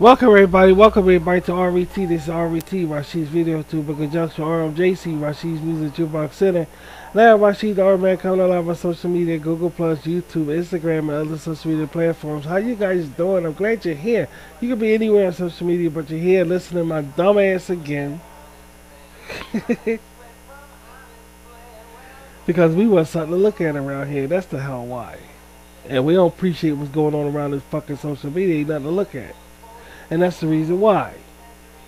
Welcome everybody to RET. This is RET, Rashid's Video Tube in conjunction with RMJC, Rashid's Music Jukebox Center. Now Rashid the R-Man coming live on social media, Google Plus, YouTube, Instagram, and other social media platforms. How you guys doing? I'm glad you're here. You can be anywhere on social media, but you're here listening to my dumb ass again. Because we want something to look at around here. That's the hell why. And we don't appreciate what's going on around this fucking social media. Ain't nothing to look at. And that's the reason why.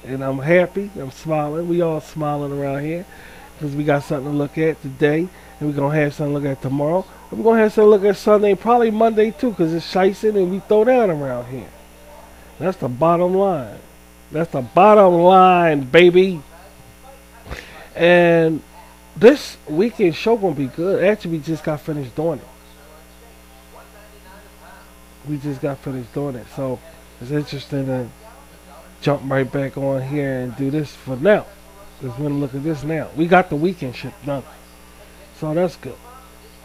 And I'm happy. I'm smiling. We all smiling around here. Because we got something to look at today. And we're going to have something to look at tomorrow. And we're going to have something to look at Sunday. Probably Monday too. Because it's shicing and we throw down around here. That's the bottom line. That's the bottom line, baby. And this weekend show going to be good. Actually, we just got finished doing it. So it's interesting to jump right back on here and do this for now. Because we're going to look at this now. We got the weekend shit done. So that's good.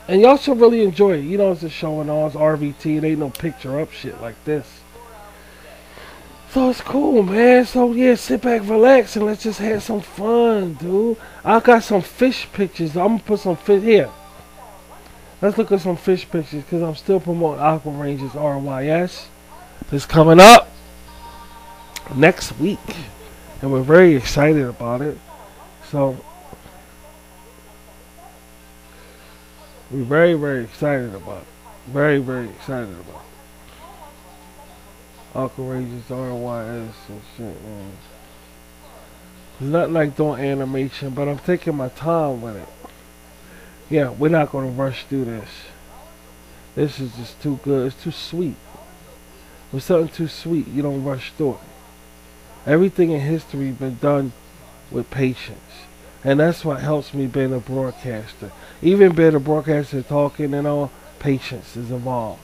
And y'all should really enjoy it. You know, it's a show and all. It's RVT. It ain't no picture up shit like this. So it's cool, man. So yeah, sit back, relax, and let's just have some fun, dude. I got some fish pictures. I'm going to put some fish here. Let's look at some fish pictures because I'm still promoting Aqua Rangers RYS. It's coming up next week, and we're very excited about it. So we're very excited about it. Very excited about it. Aqua Rangers RYS and shit, man. It's not like doing animation, but I'm taking my time with it. Yeah, we're not going to rush through this. This is just too good. It's too sweet. With something too sweet, you don't rush through it. Everything in history has been done with patience. And that's what helps me being a broadcaster. Even being a broadcaster talking and all, patience is involved.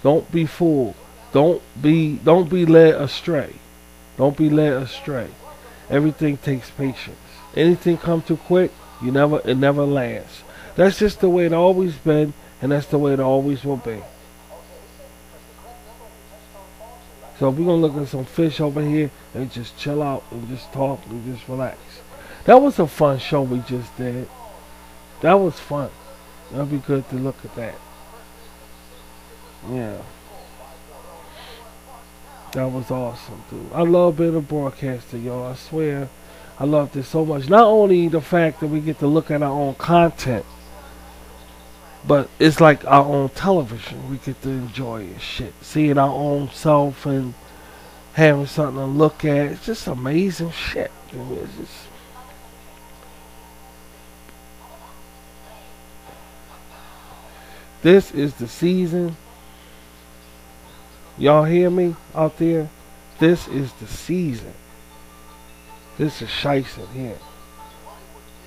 Don't be fooled. Don't be led astray. Don't be led astray. Everything takes patience. Anything come too quick, it never lasts. That's just the way it always been, and that's the way it always will be. So we're going to look at some fish over here and just chill out and just talk and just relax. That was a fun show we just did. That was fun. That'll be good to look at that. Yeah. That was awesome, dude. I love being a broadcaster, y'all. I swear. I love this so much. Not only the fact that we get to look at our own content, but it's like our own television. We get to enjoy it, shit. Seeing our own self and having something to look at. It's just amazing shit. It's just... This is the season. Y'all hear me out there? This is the season. This is shicing here.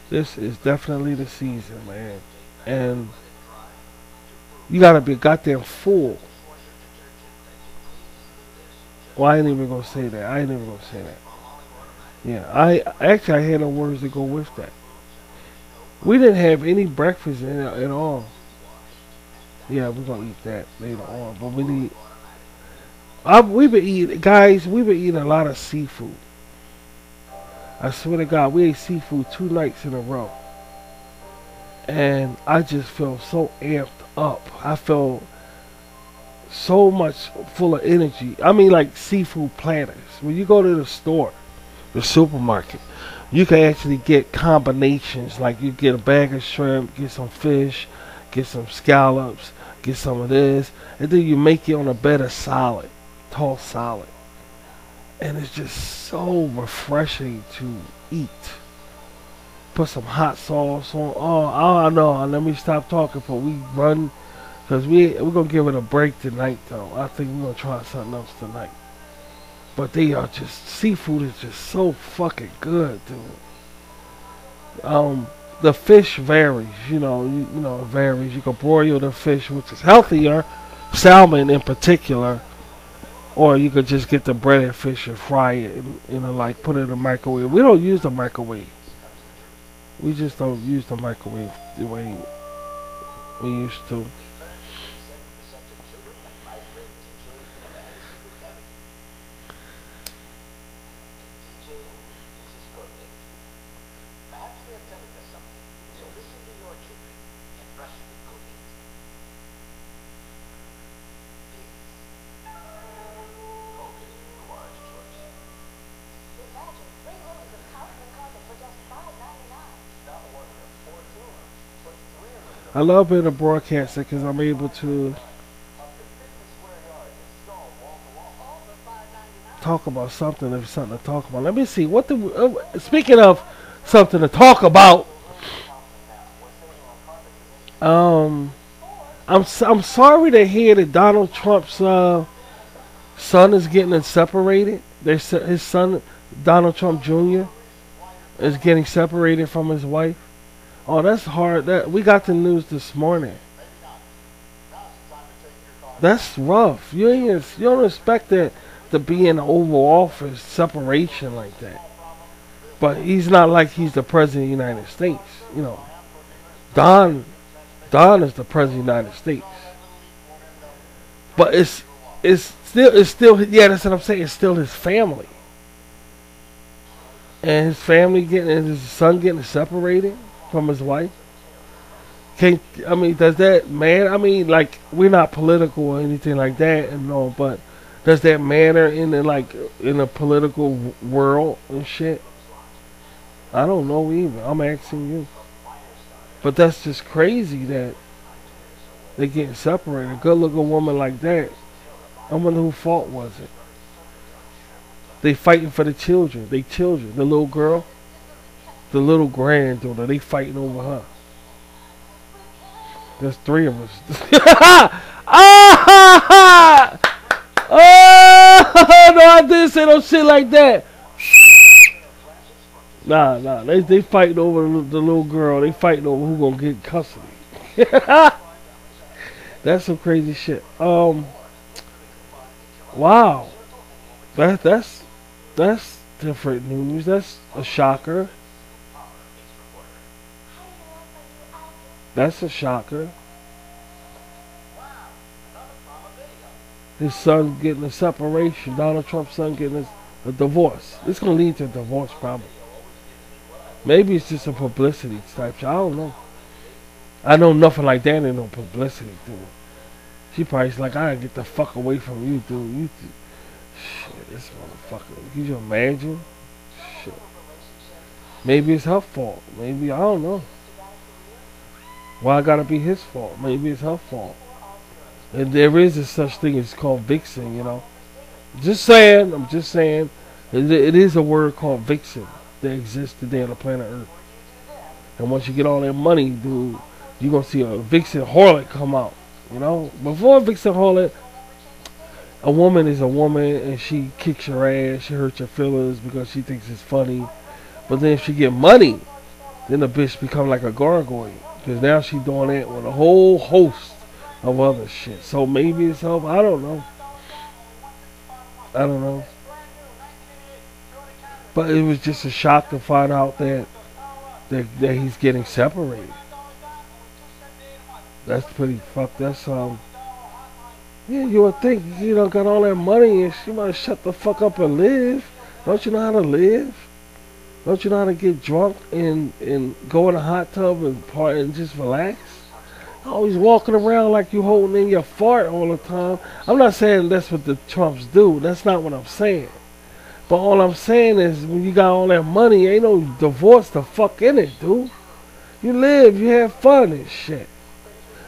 This is definitely the season, man. And you gotta be a goddamn fool. Well, I ain't even gonna say that. Yeah, I had no words to go with that. We didn't have any breakfast at all. Yeah, we're gonna eat that later on. But we've been eating a lot of seafood. I swear to God, we ate seafood 2 nights in a row. And I just feel so amped up. I feel so much full of energy. I mean, like seafood platters. When you go to the store, the supermarket, you can actually get combinations. Like you get a bag of shrimp, get some fish, get some scallops, get some of this. And then you make it on a bed of salad, tossed salad. And it's just so refreshing to eat. Put some hot sauce on. Oh no, let me stop talking before we run. Because we're going to give it a break tonight, though. I think we're going to try something else tonight. But they are just, seafood is just so fucking good, dude. The fish varies, you know, it varies. You can broil the fish, which is healthier. Salmon in particular. Or you could just get the breaded fish and fry it, and like put it in the microwave. We don't use the microwave. We just don't use the microwave the way we used to. I love being a broadcaster because I'm able to talk about something if something to talk about. Let me see. What the speaking of something to talk about, um, I'm sorry to hear that Donald Trump's son is getting separated. His son, Donald Trump Jr., is getting separated from his wife. Oh, that's hard. That we got the news this morning. That's rough. You don't expect that to be in the Oval Office separation like that. But he's not like he's the president of the United States. You know, Don Don is the president of the United States. But it's still yeah, that's what I'm saying. It's still his family. And his family getting and his son getting separated from his wife. Can't I mean does that matter? I mean like we're not political or anything like that and no, but does that matter in the like in the political world and shit? I don't know either. I'm asking you. But that's just crazy that they getting separated. A good looking woman like that. I wonder whose fault was it. They fighting for the children. They children. The little girl. The little granddaughter. They fighting over her. There's three of us. Ah! Oh, no, I didn't say no shit like that. Nah. They fighting over the little girl. They fighting over who gonna get custody. That's some crazy shit. Wow. That's different news. That's a shocker. That's a shocker. His son getting a separation. Donald Trump's son getting a divorce. It's gonna lead to a divorce probably. Maybe it's just a publicity type shit. I don't know. I know nothing like that ain't no publicity, dude. She probably's like, I gotta get the fuck away from you, dude. Shit, this motherfucker. Can you imagine? Shit. Maybe it's her fault. Maybe, I don't know. Why gotta be his fault? Maybe it's her fault. And there is a such thing as called vixen, you know. Just saying, I'm just saying. It is a word called vixen that exists today on the planet Earth. And once you get all that money, dude, you're gonna see a vixen harlot come out. You know? Before a vixen harlot, a woman is a woman and she kicks your ass, she hurts your feelings because she thinks it's funny. But then if she get money, then the bitch become like a gargoyle. Because now she doing that with a whole host of other shit. So maybe it's help. I don't know. But it was just a shock to find out that he's getting separated. That's pretty fucked. That's yeah, you would think you know got all that money and she might shut the fuck up and live. Don't you know how to live? Don't you know how to get drunk and go in a hot tub and party and just relax? Always walking around like you holding in your fart all the time. I'm not saying that's what the Trumps do. That's not what I'm saying. But all I'm saying is when you got all that money, ain't no divorce the fuck in it, dude. You live, you have fun and shit.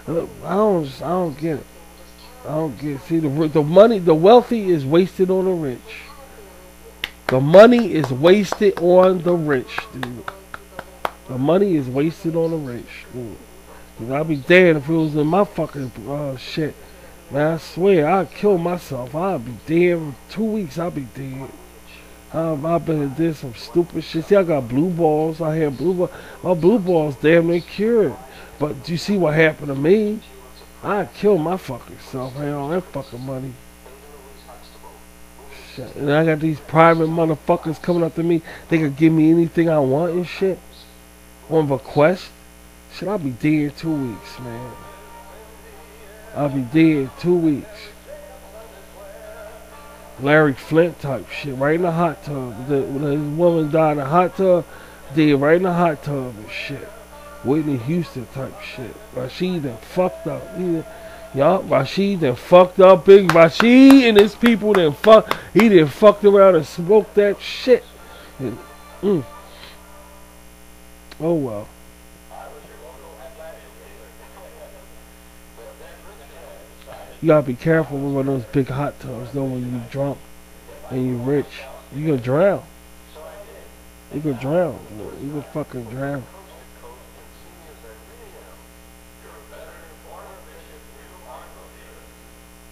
I don't get it. I don't get it. See, the money, the wealthy is wasted on the rich. The money is wasted on the rich, dude. The money is wasted on the rich, dude. I'd be dead if it was in my fucking shit. Man, I swear, I'd kill myself. I'd be dead in 2 weeks. I'd be dead. I've been did some stupid shit. See, I got blue balls. I had blue balls. My blue balls damn near cured. But you see what happened to me? I'd kill my fucking self. I had all that fucking money. Shit. And I got these private motherfuckers coming up to me. They could give me anything I want and shit. On request. Shit, I'll be dead 2 weeks, man. I'll be dead 2 weeks. Larry Flint type shit, right in the hot tub. The woman died in the hot tub, dead right in the hot tub and shit. Whitney Houston type shit. Rashid done fucked up. Rashid done fucked up. Big Rashid and his people done fucked. He done fucked around and smoked that shit. And, Oh well. You gotta be careful with one of those big hot tubs, though, when you're drunk and you're rich. You gonna drown. You gonna drown. You gonna fucking drown.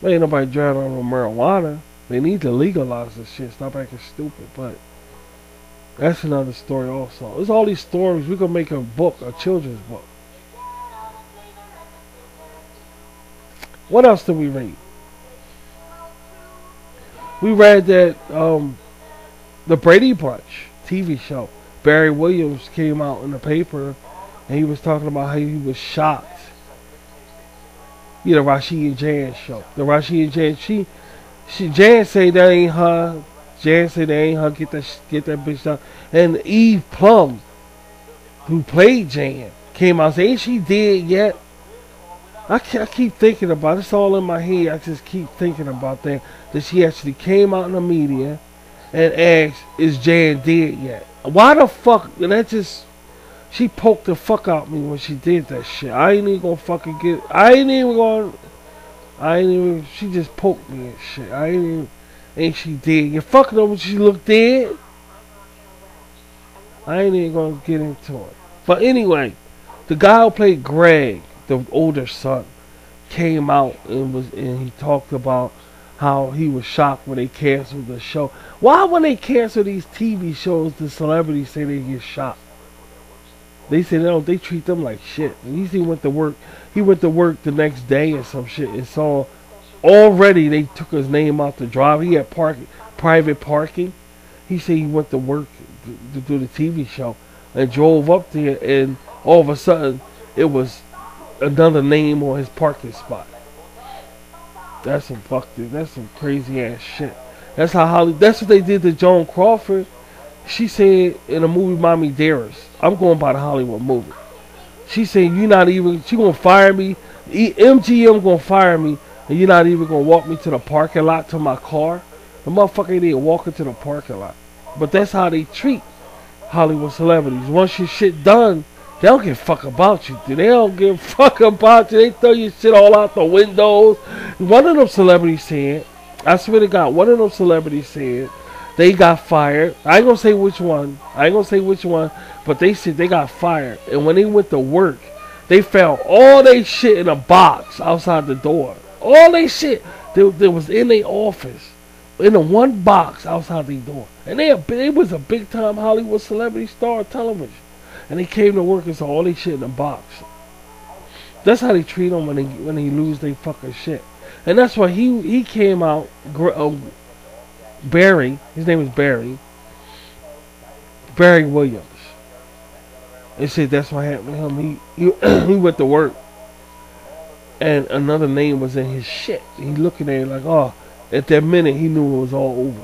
There ain't nobody drowning on no marijuana. They need to legalize this shit. Stop acting stupid. But that's another story also. There's all these stories. We gonna make a book, a children's book. What else did we read? We read that the Brady Bunch TV show, Barry Williams came out in the paper and he was talking about how he was shocked. You know, Rashid and Jan show. The Rashid and Jan, Jan say that ain't her. Jan say that ain't her. Get that bitch down. And Eve Plum, who played Jan, came out and said, ain't she dead yet? I keep thinking about it. It's all in my head. I just keep thinking about that she actually came out in the media and asked, is Jan dead yet? Why the fuck? And that just, she poked the fuck out me when she did that shit. I ain't even gonna fucking get, she just poked me and shit. Ain't she dead? You fucking know when she looked dead? I ain't even gonna get into it. But anyway, the guy who played Greg, the older son, came out and he talked about how he was shocked when they canceled the show. Why when they cancel these TV shows, the celebrities say they get shocked? They say they treat them like shit. And he went to work. He went to work the next day or some shit and saw already they took his name out the drive. He had private parking. He said he went to work to do the TV show and drove up there, and all of a sudden it was another name on his parking spot. That's some crazy ass shit. That's that's what they did to Joan Crawford. She said in a movie, Mommy Dearest, I'm going by the Hollywood movie. She said, she gonna fire me. MGM gonna fire me, and you're not even gonna walk me to the parking lot to my car. The motherfucker ain't even walking to the parking lot. But that's how they treat Hollywood celebrities. Once your shit done, they don't give a fuck about you. They don't give a fuck about you. They throw your shit all out the windows. One of them celebrities said, I swear to God, one of them celebrities said they got fired. I ain't gonna say which one. But they said they got fired. And when they went to work, they found all they shit in a box outside the door. All they shit that was in their office, in a one box outside the door. And they was a big time Hollywood celebrity star of television. And they came to work and saw all they shit in a box. That's how they treat them when they lose their fucking shit. And that's why he came out, Barry, his name is Barry Williams. They said that's what happened to him. He went to work and another name was in his shit. He looking at it like, oh, at that minute he knew it was all over.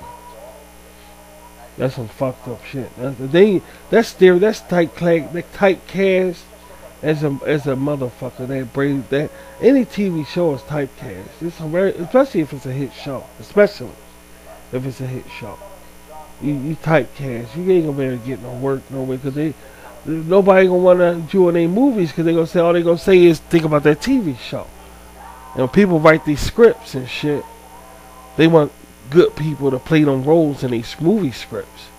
That's some fucked up shit. That's typecast as a motherfucker. That any TV show is typecast. It's especially if it's a hit show. Especially if it's a hit show. You typecast. You ain't gonna be able to get no work nowhere because nobody gonna wanna do any movies because all they gonna say is think about that TV show. And when people write these scripts and shit, they want good people to play them roles in these movie scripts.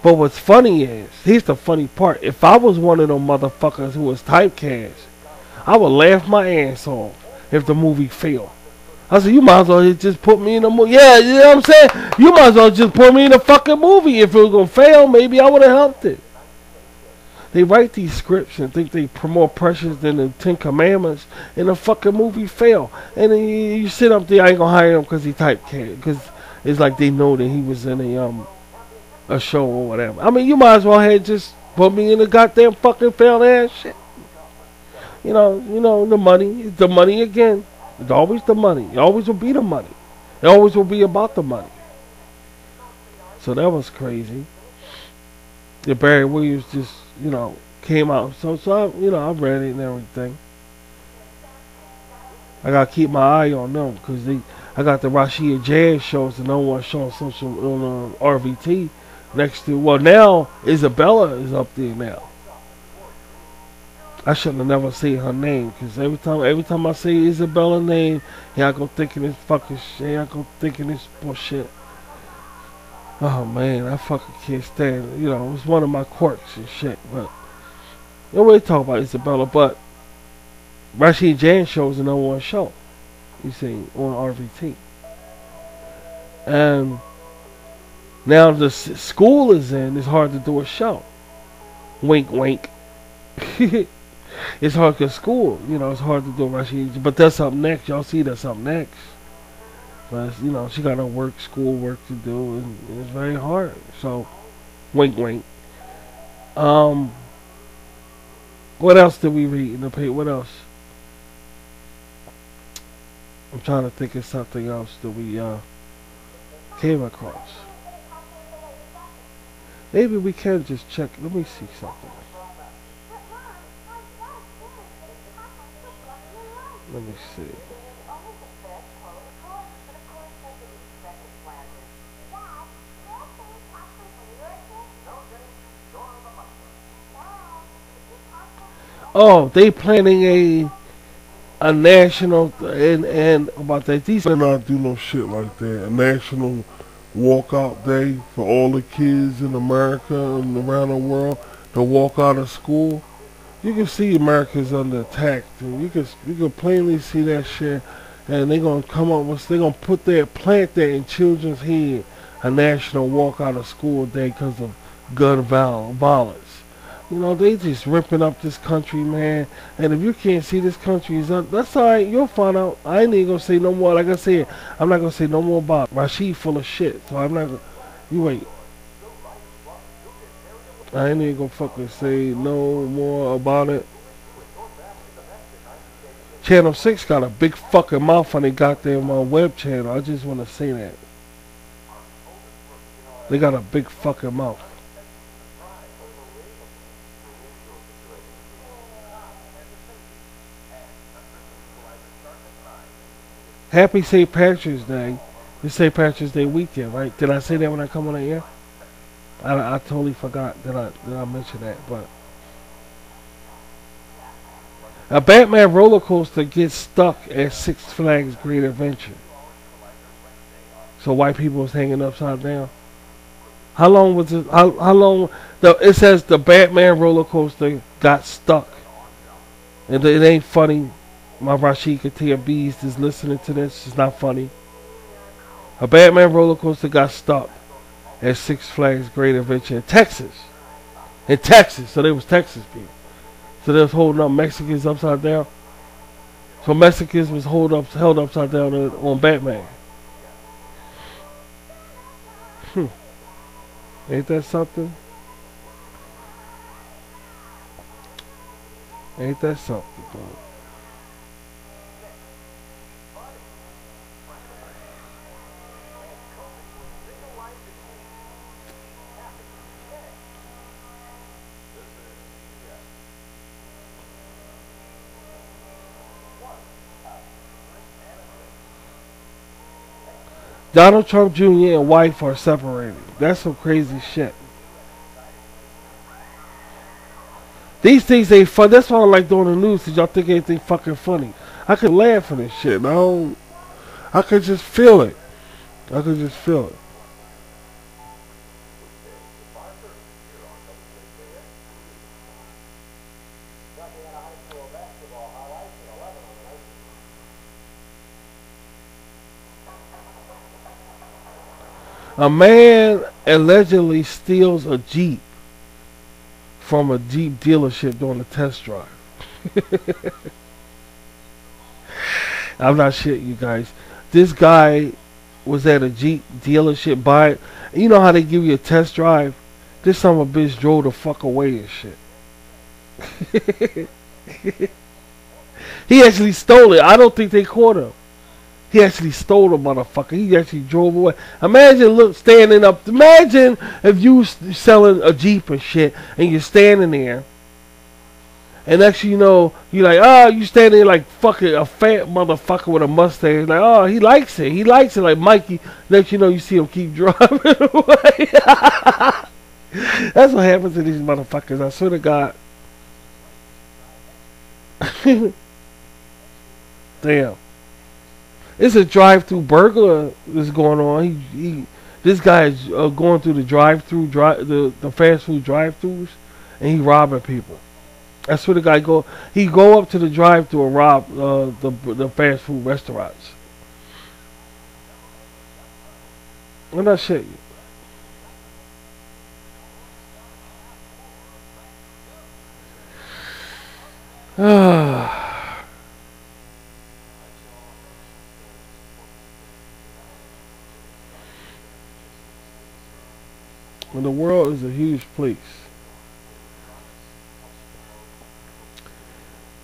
But what's funny is, here's the funny part, if I was one of them motherfuckers who was typecast, I would laugh my ass off if the movie failed. I said, you might as well just put me in the movie. Yeah, you know what I'm saying? You might as well just put me in the fucking movie. If it was gonna fail, maybe I would have helped it. They write these scripts and think they more precious than the 10 Commandments, and the fucking movie fail. And then you sit up there, I ain't gonna hire him because he typecast, because it's like they know that he was in a show or whatever. I mean, you might as well have just put me in the goddamn fucking failed ass shit. You know, the money again. It's always the money. It always will be the money. It always will be about the money. So that was crazy. The Barry Williams just, came out. So I read it and everything. I gotta keep my eye on them because I got the Rashid Jazz shows, the number one show on RVT next to. Well, now Isabella is up there now. I shouldn't have never said her name, because every time I say Isabella's name, here I go thinking this fucking shit. Here I go thinking this bullshit. Oh man, I fucking can't stand it. You know, it's one of my quirks and shit. But nobody talk about Isabella. But Rashid Jan shows the number one show. You see, on RVT. And now the school is in. It's hard to do a show. Wink, wink. It's hard because school, you know, it's hard to do Rashid. But that's up next. Y'all see that's up next. But, you know, she got her work, school work to do, and it's very hard. So, wink, wink. What else did we read in the paper? What else? I'm trying to think of something else that we came across. Maybe we can just check. Let me see something. Let me see. Oh, they planning a national and about that. These They not do no shit like that. A national walkout day for all the kids in America and around the world to walk out of school. You can see America's under attack. Dude. You can plainly see that shit, and they gonna come up with, they gonna plant that in children's head, a national walk out of school day because of gun violence. You know, they just ripping up this country, man. And if you can't see this country is up, that's alright. You'll find out. I ain't even gonna say no more. Like I said, I'm not gonna say no more about it. Rashid full of shit, so I'm not gonna. You wait. I ain't even gonna fucking say no more about it. Channel 6 got a big fucking mouth on their goddamn web channel. I just wanna say that. They got a big fucking mouth. Happy St. Patrick's Day. It's St. Patrick's Day weekend, right? Did I say that when I come on the air? I totally forgot that I mentioned that, but a Batman roller coaster gets stuck at Six Flags Great Adventure. So white people was hanging upside down. How long was it? How long? It says the Batman roller coaster got stuck, and it ain't funny. My Rashid Katia Bees is listening to this. It's not funny. A Batman roller coaster got stuck at Six Flags Great Adventure in Texas. In Texas. So they was Texas people. So they was holding up Mexicans upside down. So Mexicans was held upside down on Batman. Ain't that something? Ain't that something, bro? Donald Trump Jr. and wife are separated. That's some crazy shit. These things ain't fun. That's why I don't like doing the news, because y'all think anything fucking funny. I could laugh at this shit. I could just feel it. I could just feel it. A man allegedly steals a Jeep from a Jeep dealership during a test drive. I'm not shitting you guys. This guy was at a Jeep dealership buying. You know how they give you a test drive? This son of a bitch drove the fuck away and shit. He actually stole it. I don't think they caught him. He actually stole the motherfucker. He actually drove away. Imagine standing up. Imagine if you selling a Jeep and shit, and you're standing there, and next you know, you're like, oh, you standing there like fucking a fat motherfucker with a mustache. Like, oh, he likes it. He likes it like Mikey. Next you know, you see him keep driving away. That's what happens to these motherfuckers. I swear to God. Damn. It's a drive-through burglar that's going on. This guy is going through the the fast food drive-throughs, and he robbing people. That's where the guy go. He go up to the drive-through and rob the fast food restaurants. I'm not shit you. When the world is a huge place.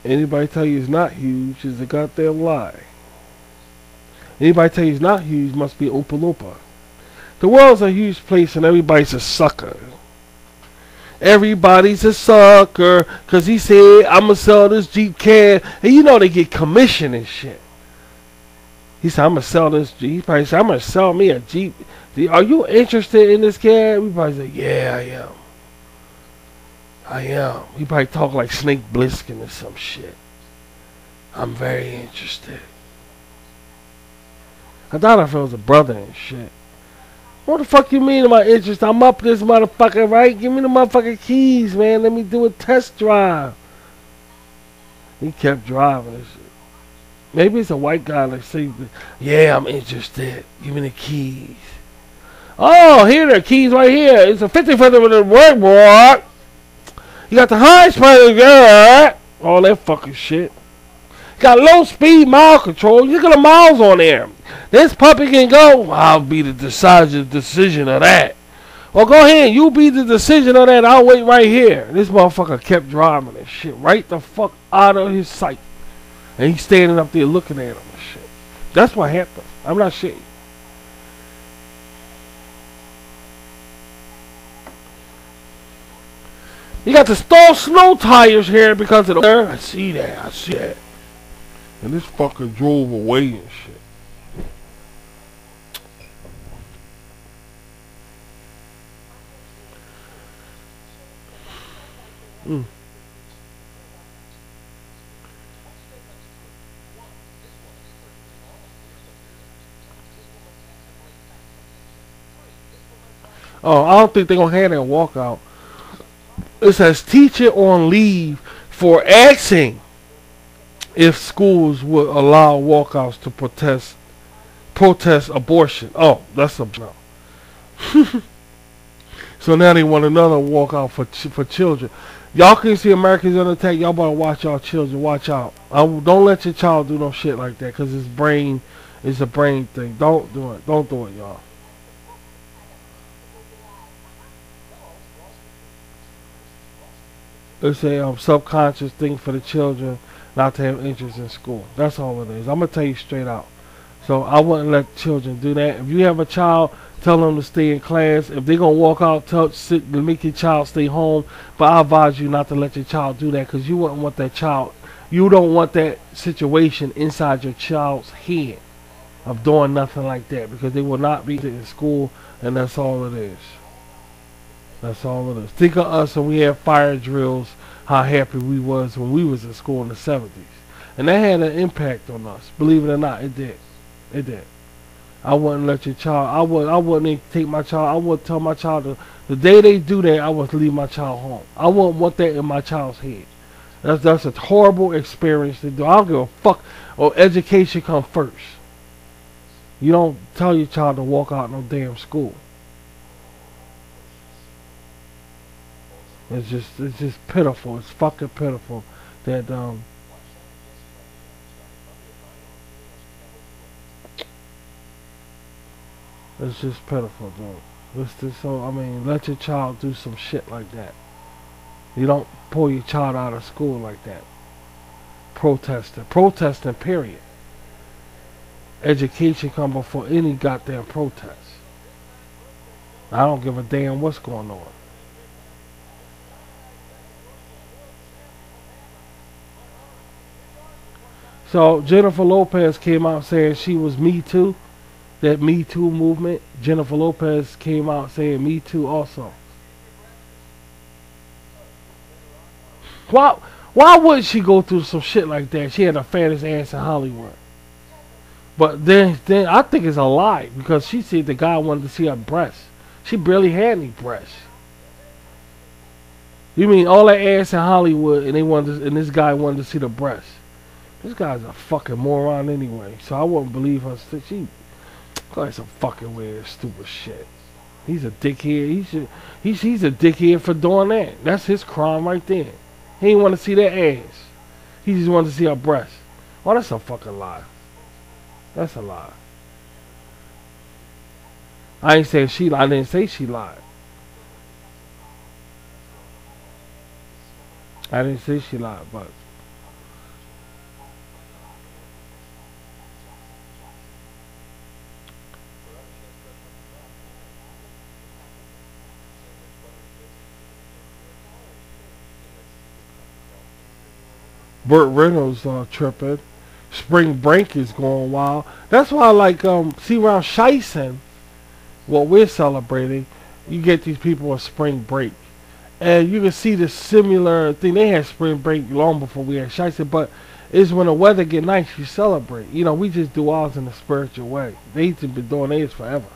Anybody tell you it's not huge is a goddamn lie. Anybody tell you it's not huge must be Oompa Loompa. The world's a huge place and everybody's a sucker. Everybody's a sucker because he said, I'm going to sell this Jeep cab. And you know they get commission and shit. He said, I'm going to sell this Jeep. He probably said, I'm going to sell me a Jeep. Are you interested in this cab? We probably say, yeah, I am. I am. He probably talk like Snake Plissken or some shit. I'm very interested. I thought if it was a brother and shit. What the fuck you mean am I interested? I'm up this motherfucker, right? Give me the motherfucking keys, man. Let me do a test drive. He kept driving and shit. Maybe it's a white guy that say, yeah, I'm interested. Give me the keys. Oh, here are the keys right here. It's a 50-footer with a workboard. You got the high speed, all that fucking shit. Got low speed mile control. You got the miles on there. This puppy can go. I'll be the decision of that. Well, go ahead. You be the decision of that. I'll wait right here. This motherfucker kept driving and shit right the fuck out of his sight. And he's standing up there looking at him and shit. That's what happened. I'm not shitting. You got the stall snow tires here because of the... I see that. I see that. And this fucker drove away and shit. Oh, I don't think they're going to have that walkout. It says teacher on leave for asking if schools would allow walkouts to protest abortion. Oh, that's a no. So now they want another walkout for children. Y'all can see Americans under attack. Y'all better watch y'all children. Watch out. Don't let your child do no shit like that because his brain is a brain thing. Don't do it. Don't do it, y'all. It's a subconscious thing for the children not to have interest in school. That's all it is. I'm going to tell you straight out. So I wouldn't let children do that. If you have a child, tell them to stay in class. If they're going to walk out, make your child stay home. But I advise you not to let your child do that because you wouldn't want that child. You don't want that situation inside your child's head of doing nothing like that because they will not be in school, and that's all it is. That's all it is. Think of us when we had fire drills, how happy we was when we was in school in the 70s. And that had an impact on us. Believe it or not, it did. It did. I wouldn't let your child, I wouldn't take my child, I would tell my child the day they do that, I would leave my child home. I wouldn't want that in my child's head. That's a horrible experience to do. I don't give a fuck. Or education come first. You don't tell your child to walk out no damn school. It's just pitiful. It's fucking pitiful that it's just pitiful, dude. It's just so, I mean, let your child do some shit like that. You don't pull your child out of school like that. Protesting, period. Education come before any goddamn protest. I don't give a damn what's going on. So Jennifer Lopez came out saying she was Me Too. That Me Too movement. Jennifer Lopez came out saying Me Too also. Why would she go through some shit like that? She had the fattest ass in Hollywood. But then I think it's a lie because she said the guy wanted to see her breasts. She barely had any breasts. You mean all that ass in Hollywood and and this guy wanted to see the breasts? This guy's a fucking moron anyway. So I wouldn't believe her. She got some fucking weird, stupid shit. He's a dickhead. He's a dickhead for doing that. That's his crime right there. He didn't want to see that ass. He just wanted to see her breasts. Oh, that's a fucking lie. That's a lie. I ain't saying she lied. I didn't say she lied. I didn't say she lied, but Burt Reynolds tripping. Spring break is going wild. That's why I like see around Shieston, what we're celebrating, you get these people on spring break. And you can see the similar thing. They had spring break long before we had Shieston, but it's when the weather get nice you celebrate. You know, we just do ours in a spiritual way. They've been doing theirs forever.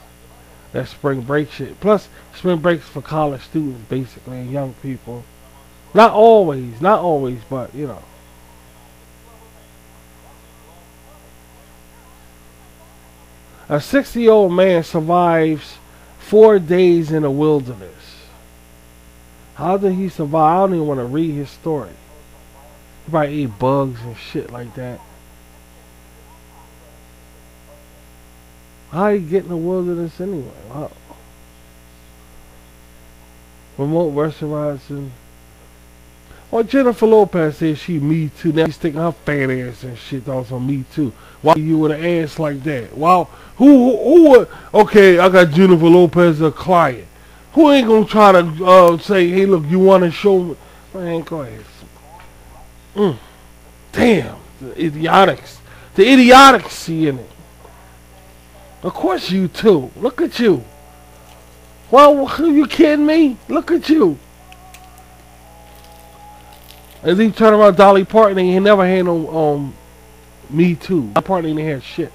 That spring break shit. Plus spring breaks for college students basically and young people. Not always, but you know. A 60-year-old man survives 4 days in the wilderness. How did he survive? I don't even want to read his story. He probably ate bugs and shit like that. How he get in the wilderness anyway? Wow. Remote restaurants and... Well, Jennifer Lopez said she Me Too. Now she's sticking her fat ass and shit on some Me Too. Why you with an ass like that? Wow. Who would... Okay, I got Jennifer Lopez as a client. Who ain't gonna try to say, hey, look, you want to show me? Man, go ahead. Damn. The idiotics. The idiocy in it. Of course you too. Look at you. Well, are you kidding me? Look at you. And then you turn around Dolly Parton and he never had no Me Too. Dolly Parton ain't had shit.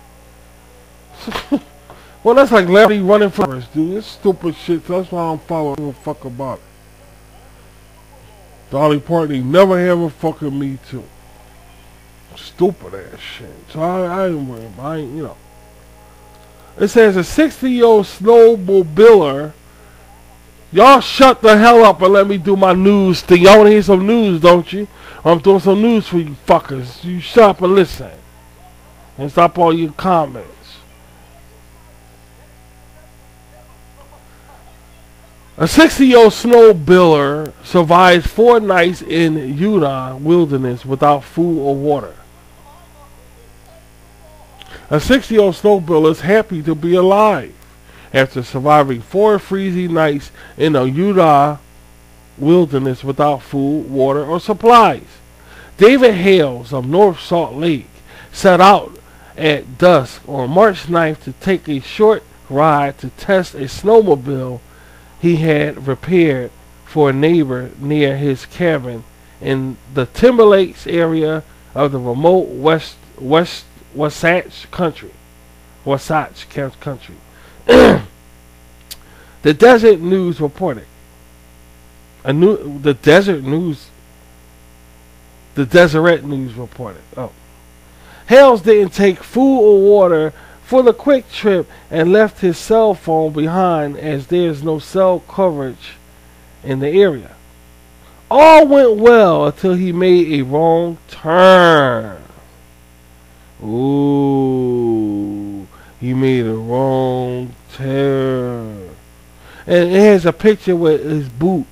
Well, that's like Larry running for us, dude. It's stupid shit. That's why I don't follow a fuck about it. Dolly Parton never have a fucking Me Too. Stupid ass shit. So I ain't worried about it. You know. It says a 60-year-old snowmobiler. Y'all shut the hell up and let me do my news thing. Y'all want to hear some news, don't you? I'm doing some news for you fuckers. You shut up and listen. And stop all your comments. A 60-year-old snowmobiler survives 4 nights in Utah wilderness without food or water. A 60-year-old snowmobiler is happy to be alive after surviving 4 freezing nights in the Utah wilderness without food, water, or supplies. David Hales of North Salt Lake set out at dusk on March 9th to take a short ride to test a snowmobile he had repaired for a neighbor near his cabin in the Timberlakes area of the remote Wasatch Country. Wasatch Country. The Desert News reported. The Deseret News reported. Oh. Hales didn't take food or water for the quick trip and left his cell phone behind as there's no cell coverage in the area. All went well until he made a wrong turn. Ooh, he made a wrong turn. And it has a picture with his boot.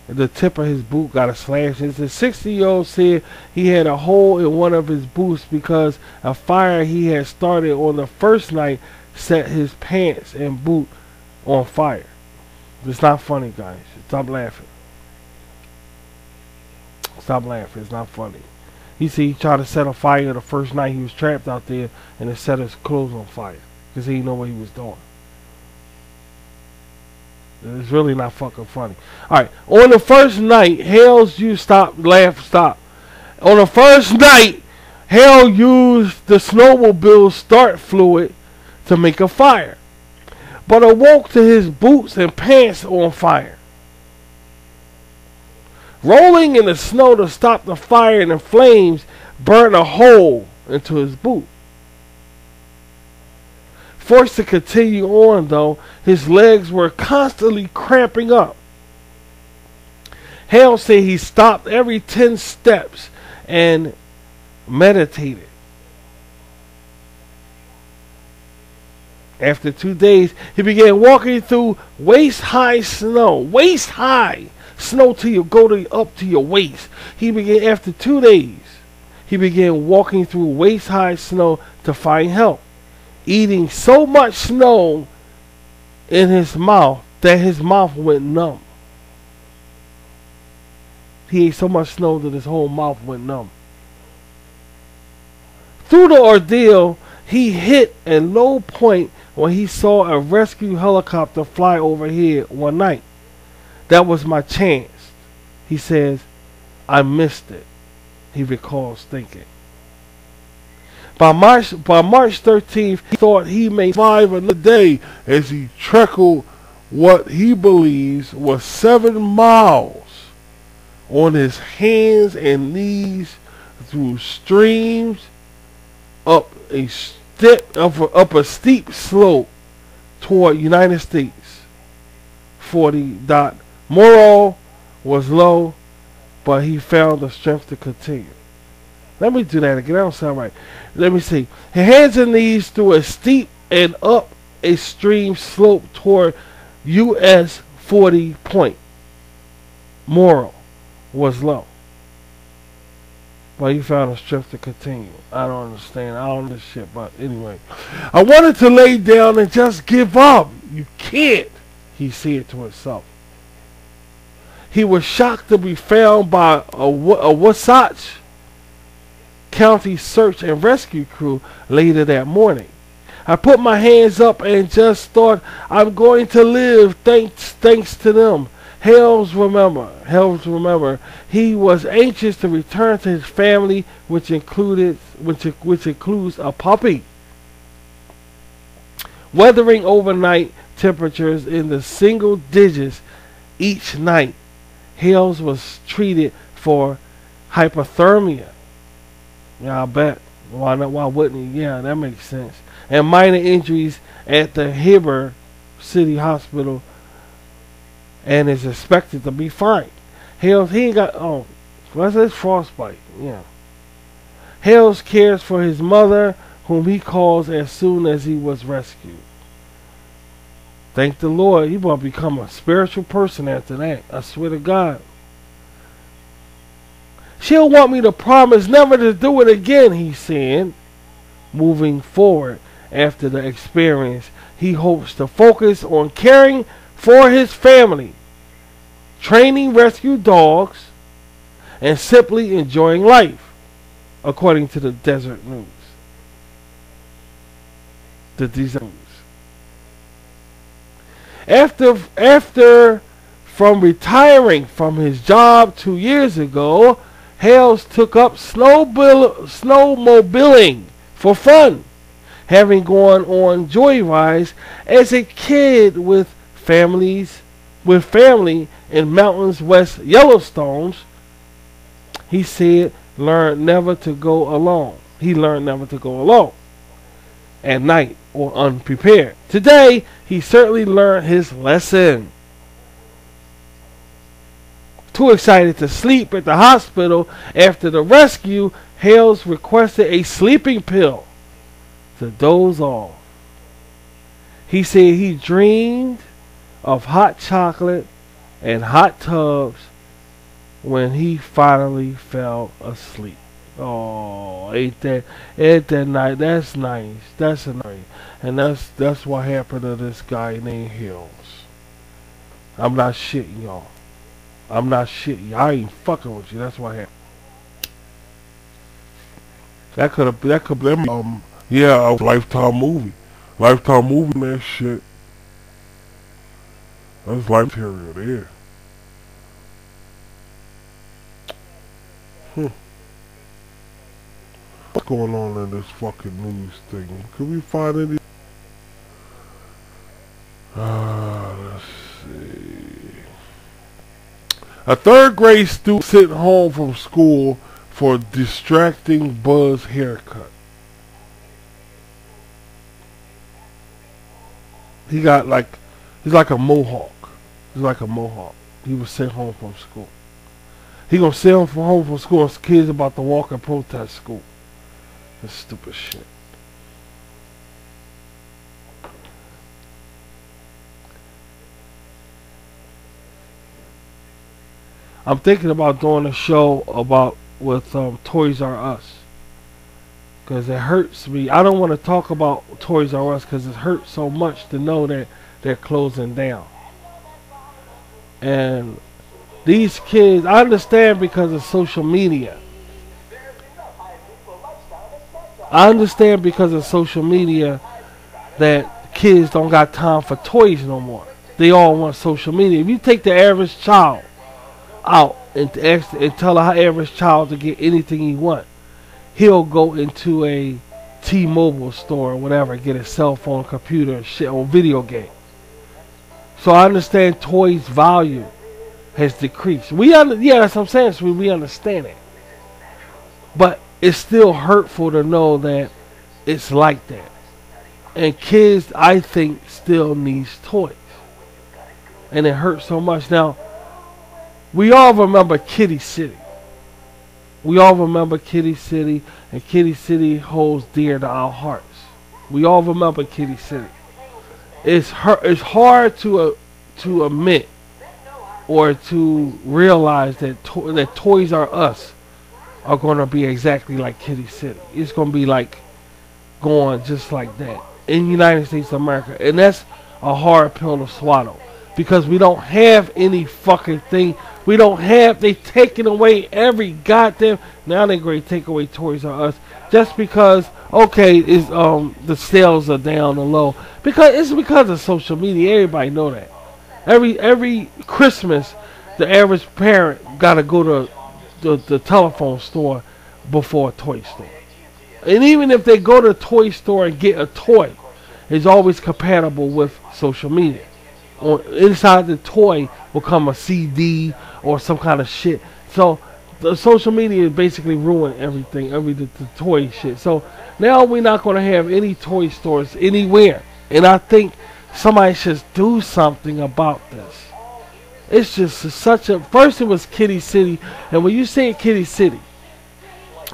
The tip of his boot got a slash. It's a 60-year-old said he had a hole in one of his boots because a fire he had started on the first night set his pants and boot on fire. It's not funny, guys. Stop laughing. Stop laughing. It's not funny. He said he tried to set a fire the first night he was trapped out there and it set his clothes on fire because he didn't know what he was doing. It's really not fucking funny. Alright, on the first night, Hales, you stop. On the first night, Hale used the snowmobile start fluid to make a fire, but awoke to his boots and pants on fire. Rolling in the snow to stop the fire and the flames burned a hole into his boot. Forced to continue on, though, his legs were constantly cramping up. Hale said he stopped every 10 steps and meditated. After 2 days, he began walking through waist-high snow. Waist-high snow till you go up to your waist. After 2 days, he began walking through waist-high snow to find help, eating so much snow in his mouth that his mouth went numb. He ate so much snow that his whole mouth went numb. Through the ordeal, he hit a low point when he saw a rescue helicopter fly overhead one night. That was my chance. He says, I missed it, he recalls thinking. By March 13th, he thought he may survive another day as he trekkled what he believes was 7 miles on his hands and knees through streams up a steep slope toward United States 40. Morale was low, but he found the strength to continue. Let me do that again. That don't sound right. Let me see. His hands and knees through a steep and up a stream slope toward US 40 point. Morale was low, but he found the strength to continue. I don't understand. I don't know this shit, but anyway. I wanted to lay down and just give up. You can't, he said to himself. He was shocked to be found by a Wasatch County search and rescue crew later that morning. I put my hands up and just thought, I'm going to live thanks to them. Hales remember he was anxious to return to his family, which includes a puppy. Weathering overnight temperatures in the single digits each night, Hales was treated for hypothermia. Yeah, I bet. Why wouldn't he? Yeah, that makes sense. And minor injuries at the Heber City Hospital, and is expected to be fine. Hales, he ain't got, what's this? Frostbite. Yeah. Hales cares for his mother, whom he calls as soon as he was rescued. Thank the Lord, he will become a spiritual person after that. I swear to God. She'll want me to promise never to do it again, he said. Moving forward after the experience, he hopes to focus on caring for his family, training rescue dogs, and simply enjoying life, according to the Desert News. The Desert News. After from retiring from his job 2 years ago, Hales took up snowmobiling for fun, having gone on joyrides as a kid with family in mountains west Yellowstones. He said learned never to go alone. He learned never to go alone at night or unprepared. Today, he certainly learned his lesson. Too excited to sleep at the hospital after the rescue, Hales requested a sleeping pill to doze off. He said he dreamed of hot chocolate and hot tubs when he finally fell asleep. Oh, ain't that nice? That's nice. That's a nice, and that's what happened to this guy named Hills. I'm not shitting y'all. I'm not shitting. I ain't fucking with you. That's what happened. That could have yeah, a Lifetime movie. Lifetime movie, man, shit. That's life material there. going on in this fucking news thing? Can we find any? Let's see. A third grade student sent home from school for distracting buzz haircut. He's like a mohawk. He's like a mohawk. He was sent home from school. He gonna send him home from school and kids about to walk and protest school. That's stupid shit. I'm thinking about doing a show with Toys R Us, because it hurts me. I don't want to talk about Toys R Us because it hurts so much to know that they're closing down. And these kids, I understand because of social media. I understand because of social media that kids don't got time for toys no more. They all want social media. If you take the average child out and tell a average child to get anything he wants, he'll go into a T-Mobile store or whatever, get a cell phone, computer, shit, or video game. So I understand toys' value has decreased. Yeah, that's what I'm saying. So we understand it, but it's still hurtful to know that it's like that. And kids, I think, still needs toys, and it hurts so much. Now, we all remember Kitty City. We all remember Kitty City, and Kitty City holds dear to our hearts. We all remember Kitty City. It's hard to admit or to realize that Toys R Us are going to be exactly like Kitty City. It's going to be like going just like that in the United States of America, and that's a hard pill to swallow because we don't have any fucking thing. We don't have. They taking away every goddamn. Now they're going to take away Toys R Us just because. Okay, is the sales are down and low because of social media. Everybody know that. Every Christmas, the average parent gotta go to the telephone store before a toy store. And even if they go to a toy store and get a toy, it's always compatible with social media. Or inside the toy will come a CD or some kind of shit. So the social media basically ruined everything, the toy shit. So now we're not going to have any toy stores anywhere. And I think somebody should do something about this. It's just such a... First it was Kitty City. And when you say Kitty City,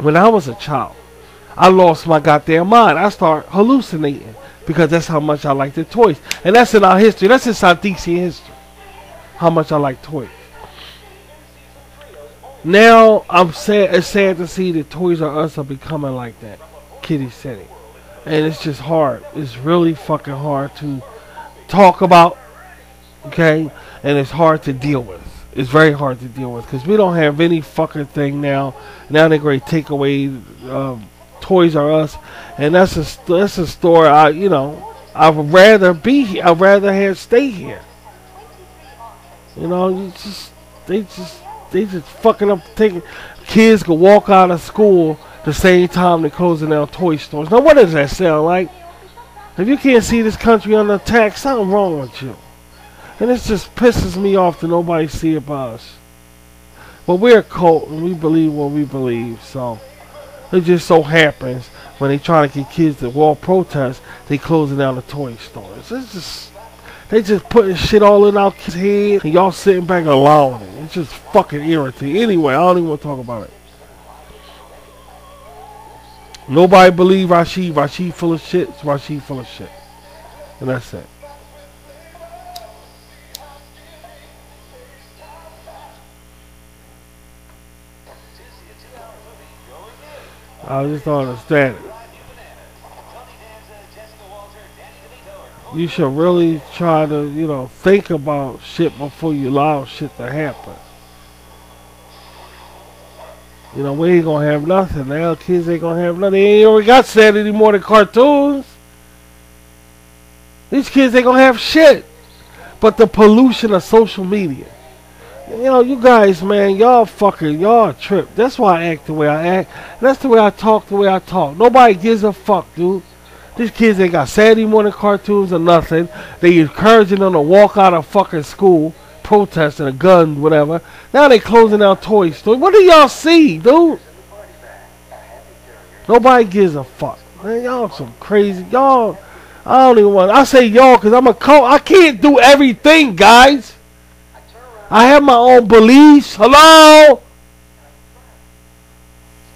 when I was a child, I lost my goddamn mind. I started hallucinating because that's how much I like the toys. And that's in our history. That's in South DC history. How much I like toys. Now I'm sad. It's sad to see that Toys R Us are becoming like that, Kitty City, and it's just hard. It's really fucking hard to talk about, okay, and it's hard to deal with. It's very hard to deal with because we don't have any fucking thing now. Now they're going to take away Toys R Us, and that's a store. I'd rather be here. I'd rather stay here. They just fucking up, taking kids can walk out of school the same time they're closing down toy stores. Now what does that sound like? If you can't see this country under attack, something wrong with you. And it just pisses me off that nobody see about us. But we're a cult and we believe what we believe, so it just so happens when they try to get kids to walk protest, they closing down the toy stores. They just putting shit all in our kids' head and y'all sitting back allowing it. It's just fucking irritating. Anyway, I don't even want to talk about it. Nobody believe Rashid. Rashid full of shit. It's Rashid full of shit. And that's it. I just don't understand it. You should really try to, think about shit before you allow shit to happen. We ain't gonna have nothing. Now kids ain't gonna have nothing. They ain't already got Saturday morning cartoons. These kids ain't gonna have shit. But the pollution of social media. You know, you guys, man, y'all trip. That's why I act the way I act. That's the way I talk the way I talk. Nobody gives a fuck, dude. These kids ain't got Saturday morning cartoons or nothing. They encouraging them to walk out of fucking school, protesting a gun, whatever. Now they closing down Toy Story. What do y'all see, dude? Nobody gives a fuck. Man, y'all some crazy. Y'all, I don't even want. I say y'all because I'm a cult. I can't do everything, guys. I have my own beliefs. Hello?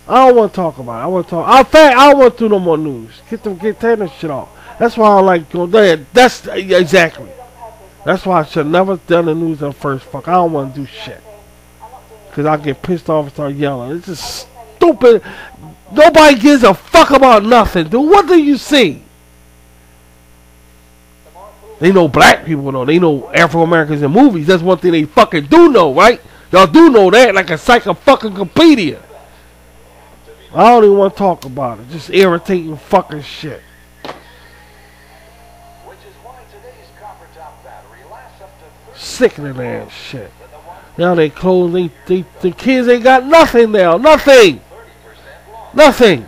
I don't want to talk about it. I want to talk. In fact, I don't want to do no more news. Get that shit off. That's why I don't like going there. That's exactly. That's why I should never done the news in the first fuck. I don't want to do shit. Because I get pissed off and start yelling. It's just stupid. Nobody gives a fuck about nothing, dude. What do you see? They know black people know. They know Afro-Americans in movies. That's one thing they fucking do know, right? Y'all do know that like a psycho-fucking-compedia. I don't even want to talk about it. Just irritating fucking shit. Sickening ass shit. Now they close. The kids ain't got nothing now. Nothing. Nothing.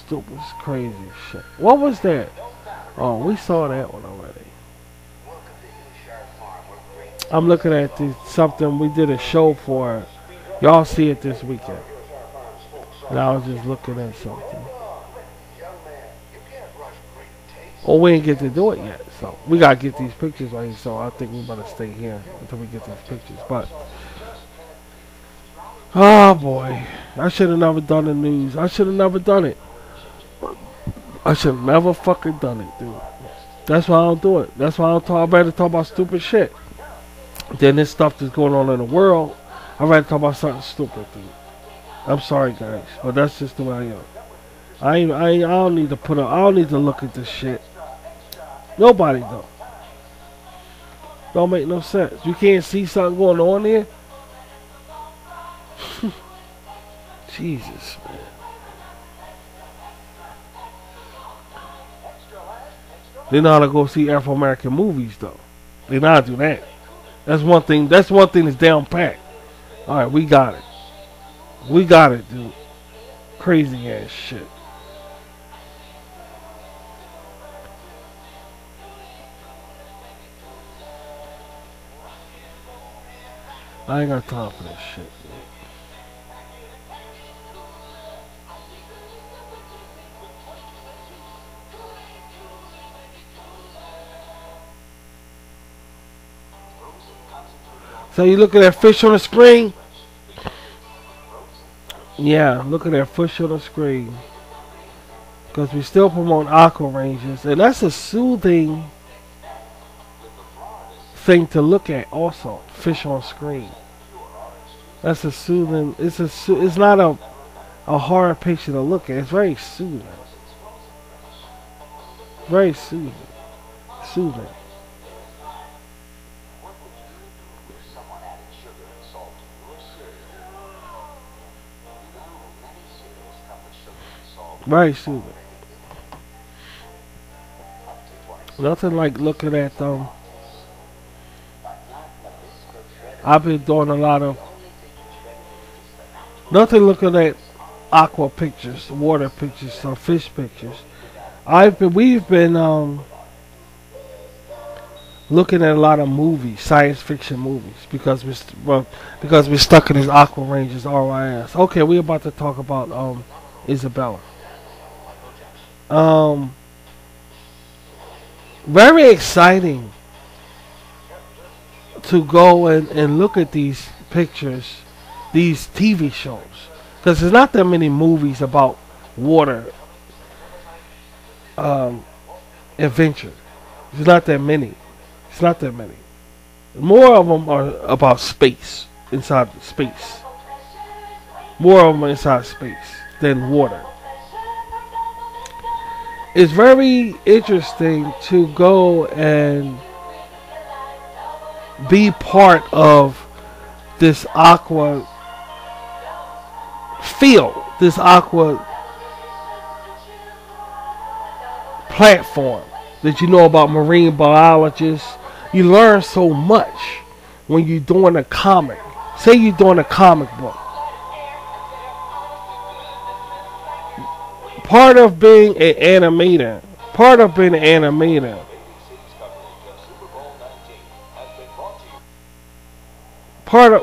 Stupid, crazy shit. What was that? Oh, we saw that one already. I'm looking at something we did a show for. Y'all see it this weekend. And I was just looking at something. Oh, we ain't get to do it yet. So we gotta get these pictures right here. So I think we better stay here until we get these pictures. But oh boy, I should have never done the news. I should have never done it. I should have never fucking done it, dude. That's why I don't do it. That's why I don't talk. I'd rather talk about stupid shit than this stuff that's going on in the world. I'd rather talk about something stupid, dude. I'm sorry, guys, but that's just the way I am. I don't need to put up. I don't need to look at this shit. Nobody though. Don't make no sense. You can't see something going on there. Jesus, man. They know how to go see Afro-American movies though. They know how to do that. That's one thing that's down pat. Alright, we got it. We got it, dude. Crazy ass shit. I ain't got time for this shit, man. So you look at that fish on the screen? Yeah, look at that fish on the screen. Because we still promote Aqua Rangers. And that's a soothing thing to look at also. Fish on screen. That's a soothing. It's not a hard picture to look at. It's very soothing. Very soothing. Soothing. Very soothing. Nothing like looking at them. I've been doing a lot of nothing looking at aqua pictures, water pictures, or fish pictures. We've been looking at a lot of movies, science fiction movies, because we're stuck in this Aqua Rangers RIS. Okay, we're about to talk about Isabella. Very exciting to go and look at these pictures, these TV shows, because there's not that many movies about water adventure. There's not that many. It's not that many. More of them are about space, inside space. More of them are inside space than water. It's very interesting to go and be part of this aqua field, this aqua platform that you know about marine biologists, You learn so much when you're doing a comic. Say you're doing a comic book. Part of being an animator,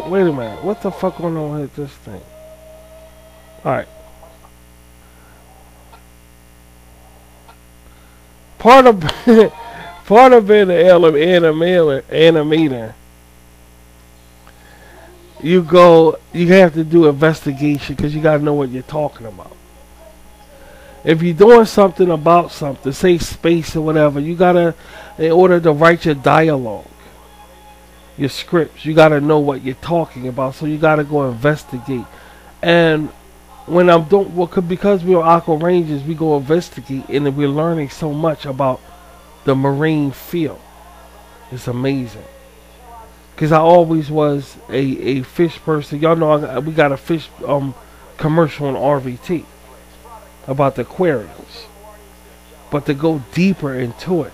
wait a minute, what the fuck going on with this thing? Alright. Part of part of being an animator, you have to do investigation because you gotta know what you're talking about. If you're doing something about something, say space or whatever, you gotta, in order to write your dialogue, your scripts, you gotta know what you're talking about. So you gotta go investigate. And when I'm doing, well, because we're Aqua Rangers, we go investigate, and we're learning so much about the marine field. It's amazing. Because I always was a fish person. Y'all know we got a fish commercial on RVT about the aquariums. But to go deeper into it,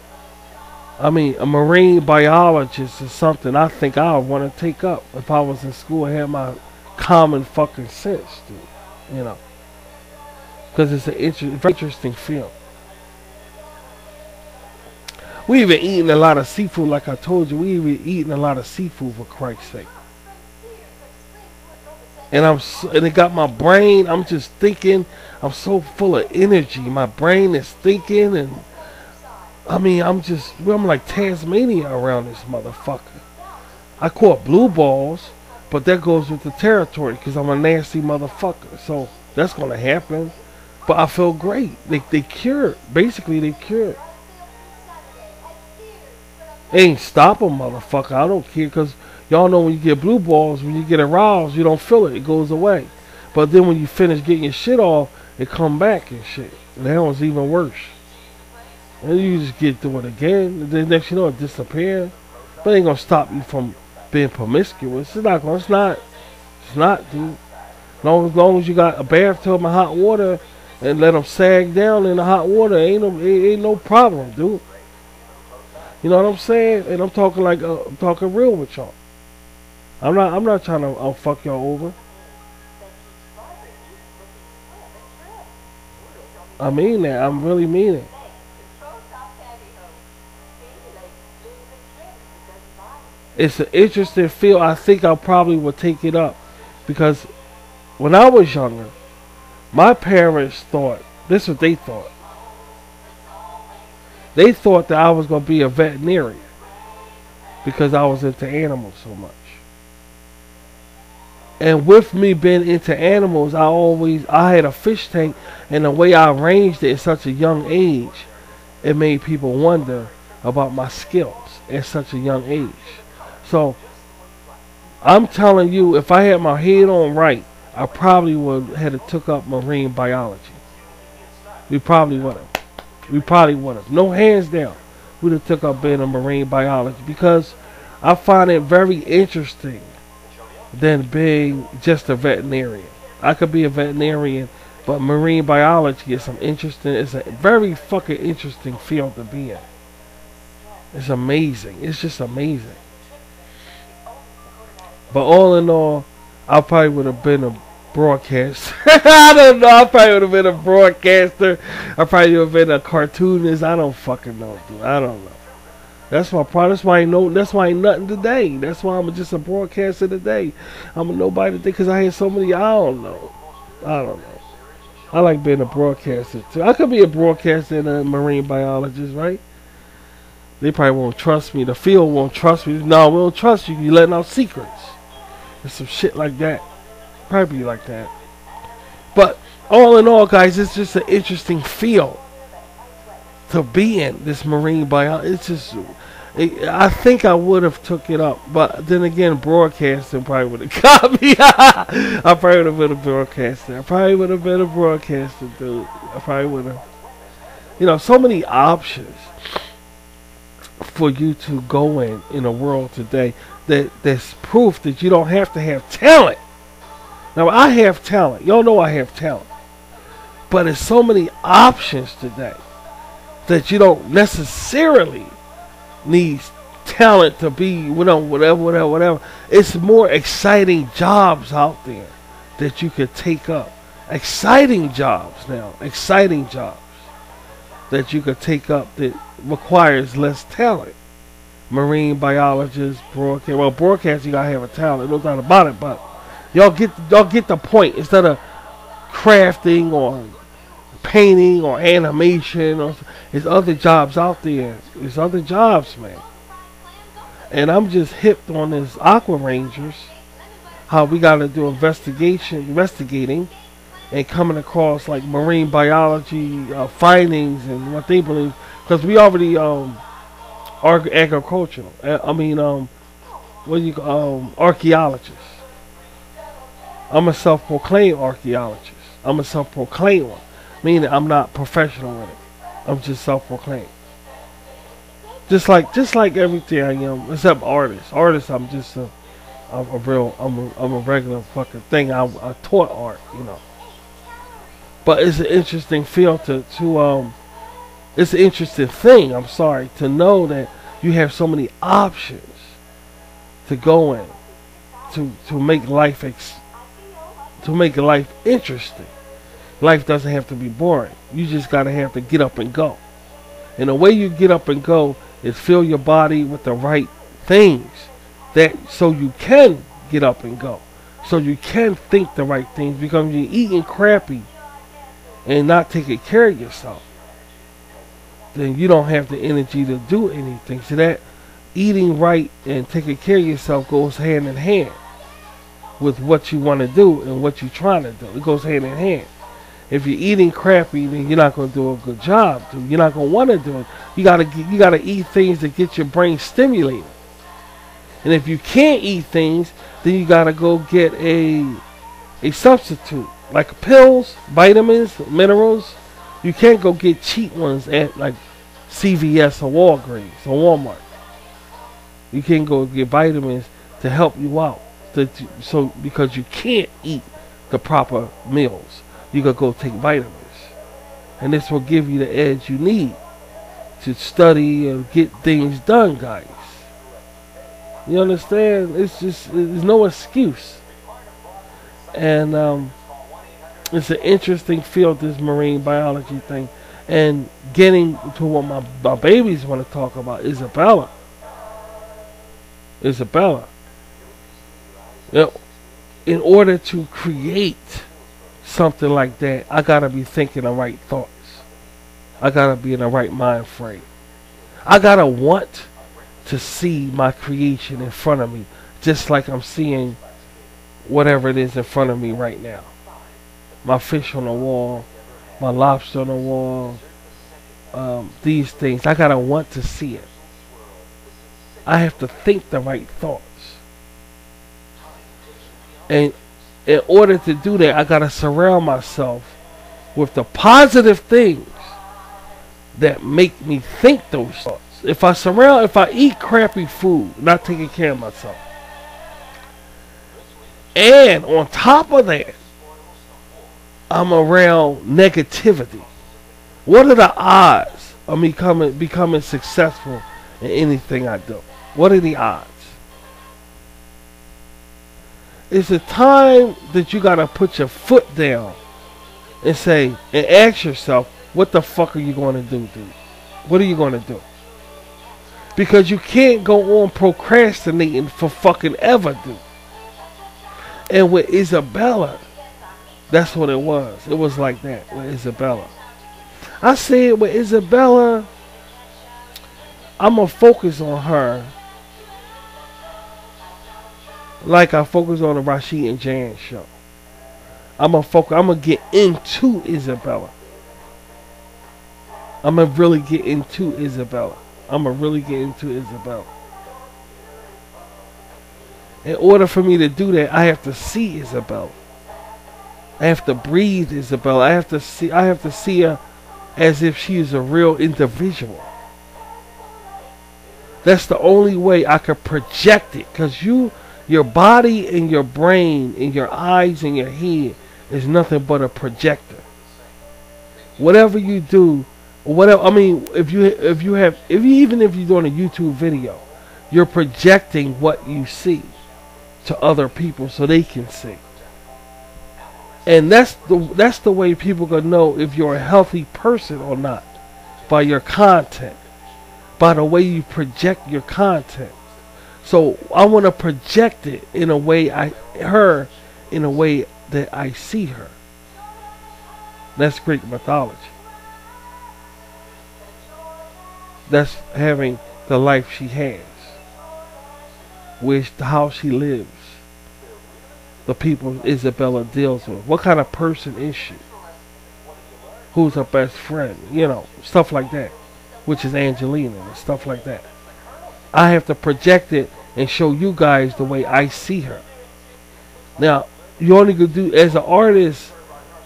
I mean, a marine biologist is something I think I would want to take up if I was in school and had my common fucking sense, dude. You know, because it's a very interesting field. We even eating a lot of seafood, like I told you. We even eating a lot of seafood, for Christ's sake. And and it got my brain. I'm just thinking. I'm so full of energy. My brain is thinking, and I mean, I'm like Tasmania around this motherfucker. I caught blue balls, but that goes with the territory because I'm a nasty motherfucker. So that's gonna happen. But I feel great. They cured. Basically, they cured. Ain't stop them, motherfucker. I don't care, because y'all know when you get blue balls, when you get aroused, you don't feel it. It goes away. But then when you finish getting your shit off, it come back and shit. And that one's even worse. And you just get through it again. And then next you know it disappears. But it ain't gonna stop you from being promiscuous. It's not, dude. As long as you got a bathtub and hot water and let them sag down in the hot water, ain't no problem, dude. You know what I'm saying? And I'm talking like I'm talking real with y'all. I'm not trying to fuck y'all over. I mean that. I'm really mean it. It's an interesting field. I think I probably would take it up because when I was younger, my parents thought, this is what they thought. They thought that I was going to be a veterinarian because I was into animals so much. And with me being into animals, I had a fish tank, and the way I arranged it at such a young age, it made people wonder about my skills at such a young age. So, I'm telling you, if I had my head on right, I probably would have took up marine biology. We probably would have. No hands down. We'd have took up being a marine biology because I find it very interesting than being just a veterinarian. I could be a veterinarian, but marine biology is it's a very fucking interesting field to be in. It's amazing. It's just amazing. But all in all, I probably would have been a broadcaster. I don't know. I probably would have been a broadcaster. I probably would have been a cartoonist. I don't fucking know, dude. I don't know. That's my problem. That's why I ain't nothing today. That's why I'm just a broadcaster today. I'm a nobody today because I had so many. I don't know. I like being a broadcaster too. I could be a broadcaster and a marine biologist, right? They probably won't trust me. The field won't trust me. No, we don't trust you. You're letting out secrets. There's some shit like that. Probably like that. But all in all, guys, it's just an interesting field to be in, this marine biology. It's just, I think I would have took it up, but then again, broadcasting probably would have got me. I probably would have been a broadcaster. Dude. I probably would have. You know, so many options for you to go in a world today that's proof that you don't have to have talent. Now, I have talent. Y'all know I have talent. But there's so many options today that you don't necessarily need talent to be, you know, whatever. It's more exciting jobs out there that you could take up. Exciting jobs now. Exciting jobs that you could take up that requires less talent. Marine biologist, broadcast. Well, broadcast, you gotta have a talent, no doubt about it. But y'all get the point. Instead of crafting or painting or animation, or there's other jobs out there. There's other jobs, man. And I'm just hipped on this Aqua Rangers. How we gotta do investigating, and coming across like marine biology findings and what they believe, because we already agricultural. Archaeologist. I'm a self-proclaimed archaeologist. I'm a self-proclaimed one, meaning I'm not professional in it. I'm just self-proclaimed. Just like everything I am, except artist. Artist, I'm just I'm a regular fucking thing. I taught art, you know. But it's an interesting field it's an interesting thing, I'm sorry, to know that you have so many options to go in to make life interesting. Life doesn't have to be boring. You just gotta have to get up and go. And the way you get up and go is fill your body with the right things, so you can get up and go, so you can think the right things. Because you're eating crappy and not taking care of yourself, then you don't have the energy to do anything. So that eating right and taking care of yourself goes hand in hand with what you want to do and what you're trying to do. It goes hand in hand. If you're eating crappy, then you're not going to do a good job. You're not going to want to do it. You gotta eat things that get your brain stimulated. And if you can't eat things, then you gotta go get a substitute, like pills, vitamins, minerals. You can't go get cheap ones at like CVS or Walgreens or Walmart. You can't go get vitamins to help you out. Because you can't eat the proper meals, you gotta go take vitamins, and this will give you the edge you need to study and get things done, guys. You understand? There's no excuse. And it's an interesting field, this marine biology thing. And getting to what my babies want to talk about, Isabella. You know, in order to create something like that, I gotta be thinking the right thoughts. I gotta be in the right mind frame. I gotta want to see my creation in front of me, just like I'm seeing whatever it is in front of me right now. My fish on the wall, my lobster on the wall, these things. I gotta want to see it. I have to think the right thoughts. And in order to do that, I gotta surround myself with the positive things that make me think those thoughts. If I eat crappy food, not taking care of myself, and on top of that, I'm around negativity, what are the odds of me becoming successful in anything I do? What are the odds? It's a time that you gotta put your foot down and ask yourself, what the fuck are you gonna do, dude? What are you gonna do? Because you can't go on procrastinating for fucking ever, dude. And with Isabella, that's what it was. It was like that with Isabella. I said with Isabella, I'm gonna focus on her like I focus on the Rashid and Jan show. I'm gonna get into Isabella. I'm gonna really get into Isabella. In order for me to do that, I have to see Isabella. I have to breathe Isabella. I have to see her as if she is a real individual. That's the only way I could project it, because your body and your brain and your eyes and your head is nothing but a projector. Whatever you do, even if you're doing a YouTube video, You're projecting what you see to other people so they can see. And that's the way people gonna know if you're a healthy person or not, by your content, by the way you project your content. So I want to project it in a way in a way that I see her. That's Greek mythology. That's having the life she has, how she lives, the people Isabella deals with. What kind of person is she? Who's her best friend? You know, stuff like that, which is Angelina and stuff like that. I have to project it and show you guys the way I see her. Now, you only could do, as an artist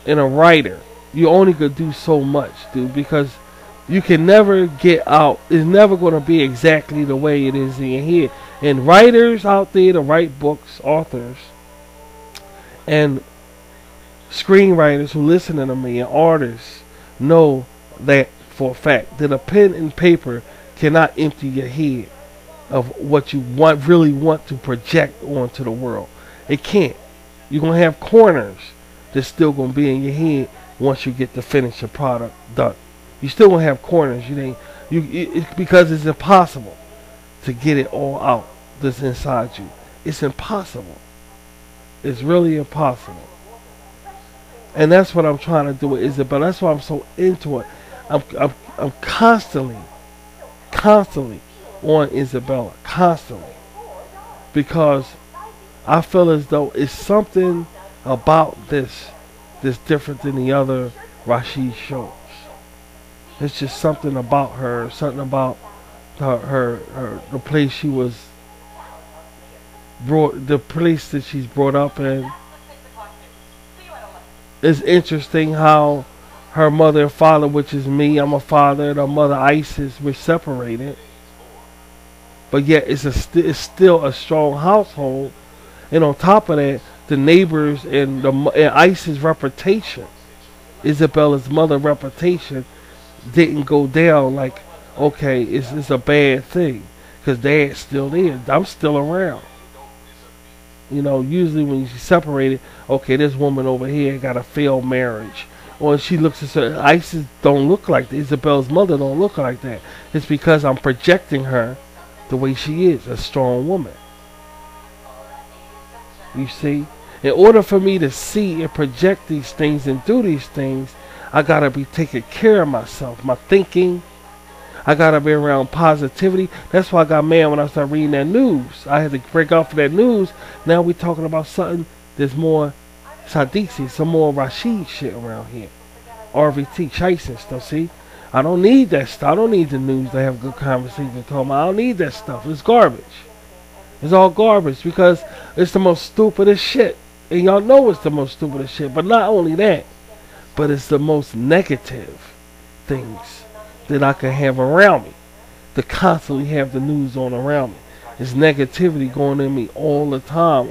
and a writer, you only could do so much, dude, because you can never get out. It's never going to be exactly the way it is in your head. And writers out there to write books, authors, and screenwriters who listen to me, and artists, know that for a fact that a pen and paper cannot empty your head of what you really want to project onto the world. It can't. You're going to have corners that's still going to be in your head once you get the finished product done. You still going to have corners. Because it's impossible to get it all out that's inside you. It's impossible. It's really impossible. And that's what I'm trying to do with Isabella. That's why I'm so into it. I'm constantly on Isabella. Constantly. Because I feel as though it's something about this that's different than the other Rashid shows. It's just something about her. Something about the place she was the place that she's brought up in. It's interesting how her mother and father, which is me, I'm a father, and her mother Isis, we're separated. But yet it's still a strong household. And on top of that, the neighbors and Isis' reputation, Isabella's mother reputation, didn't go down like, okay, it's a bad thing. Because Dad's still there. I'm still around. You know, usually when she's separated, okay, this woman over here got a failed marriage. Or she looks at her, Isis don't look like that. Isabella's mother don't look like that. It's because I'm projecting her the way she is, a strong woman. You see? In order for me to see and project these things and do these things, I gotta be taking care of myself, my thinking. I gotta be around positivity. That's why I got mad when I started reading that news. I had to break off of that news. Now we talking about something that's more Sadisi, some more Rashid shit around here. RVT, Chase and stuff, see? I don't need that stuff. I don't need the news to have good conversation. I don't need that stuff. It's garbage. It's all garbage because it's the most stupidest shit. And y'all know it's the most stupidest shit. But not only that, but it's the most negative things that I can have around me. To constantly have the news on around me. There's negativity going in me all the time.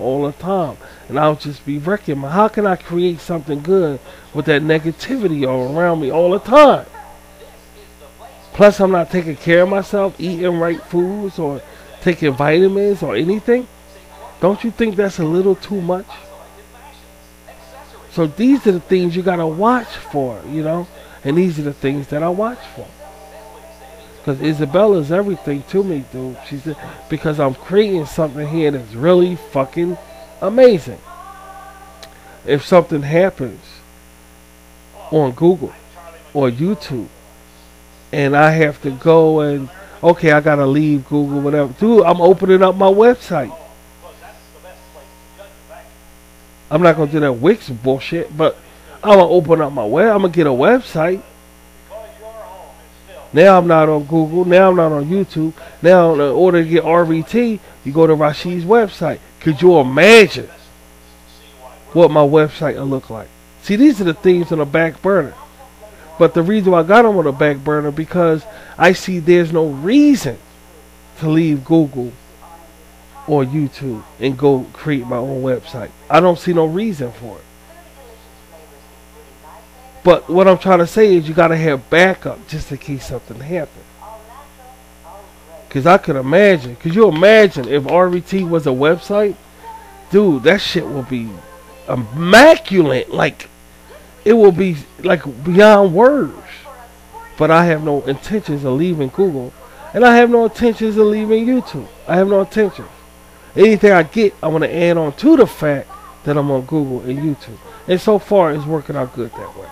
And I'll just be wrecking. How can I create something good with that negativity all around me all the time? Plus, I'm not taking care of myself, eating right foods or taking vitamins or anything. Don't you think that's a little too much? So these are the things you gotta watch for, you know? And these are the things that I watch for. Because Isabella is everything to me, dude. Because I'm creating something here that's really fucking amazing. If something happens on Google or YouTube, and I have to go and, okay, I gotta leave Google, whatever. Dude, I'm opening up my website. I'm not gonna do that Wix bullshit, but I'm gonna open up my web. I'm gonna get a website. Now I'm not on Google. Now I'm not on YouTube. Now in order to get RVT, you go to Rashid's website. Could you imagine what my website will look like? See, these are the things on the back burner. But the reason why I got them on the back burner because I see there's no reason to leave Google or YouTube and go create my own website. I don't see no reason for it. But what I'm trying to say is you got to have backup just in case something happens. Cause I could imagine. Cause you imagine if RET was a website, dude, that shit will be immaculate. Like, it will be like beyond words. But I have no intentions of leaving Google, and I have no intentions of leaving YouTube. I have no intentions. Anything I get, I want to add on to the fact that I'm on Google and YouTube. And so far, it's working out good that way.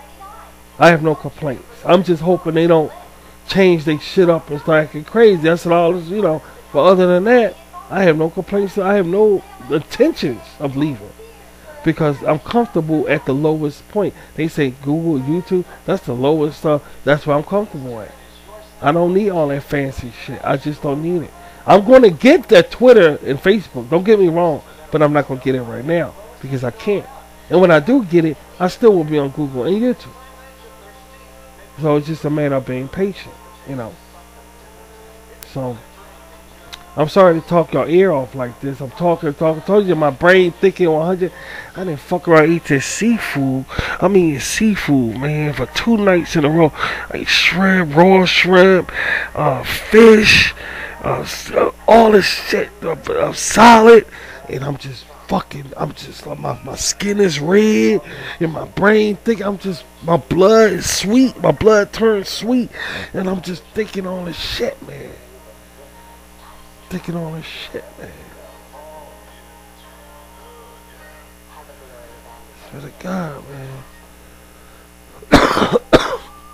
I have no complaints. I'm just hoping they don't change their shit up and start acting crazy. That's all, you know. But other than that, I have no complaints. I have no intentions of leaving. Because I'm comfortable at the lowest point. They say Google, YouTube, that's the lowest stuff. That's where I'm comfortable at. I don't need all that fancy shit. I just don't need it. I'm going to get that Twitter and Facebook. Don't get me wrong. But I'm not going to get it right now. Because I can't. And when I do get it, I still will be on Google and YouTube. So it's just a matter of being patient, you know. So, I'm sorry to talk your ear off like this. I'm talking. I told you my brain thinking 100. I didn't fuck around eat this seafood. I'm eating seafood, man, for 2 nights in a row. Like shrimp, raw shrimp, fish, all this shit, solid. And I'm just my skin is red, and my brain my blood is sweet, my blood turns sweet, and I'm just thinking all this shit, man. Swear to God, man.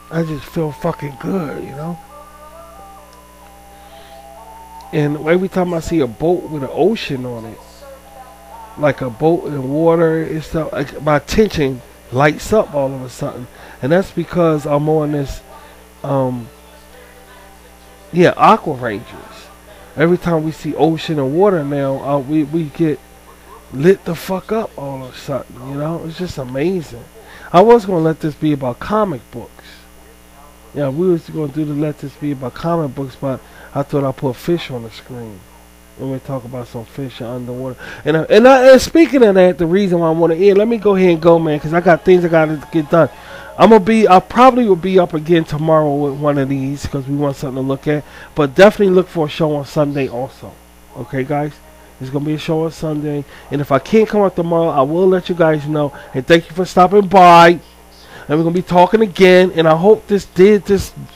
I just feel fucking good, you know? And every time I see a boat with an ocean on it, like a boat in water and stuff, like my attention lights up all of a sudden. And that's because I'm on this Aqua Rangers. Every time we see ocean and water now, we get lit the fuck up all of a sudden, you know? It's just amazing. I was going to let this be about comic books. Yeah, we was going to let this be about comic books, but I thought I'd put fish on the screen. When we talk about some fish underwater. And speaking of that, the reason why I want to end, let me go ahead and go, man, because I got things I got to get done. I probably will be up again tomorrow with one of these because we want something to look at. But definitely look for a show on Sunday also. Okay, guys? There's going to be a show on Sunday. And if I can't come up tomorrow, I will let you guys know. And thank you for stopping by. And we're going to be talking again. And I hope this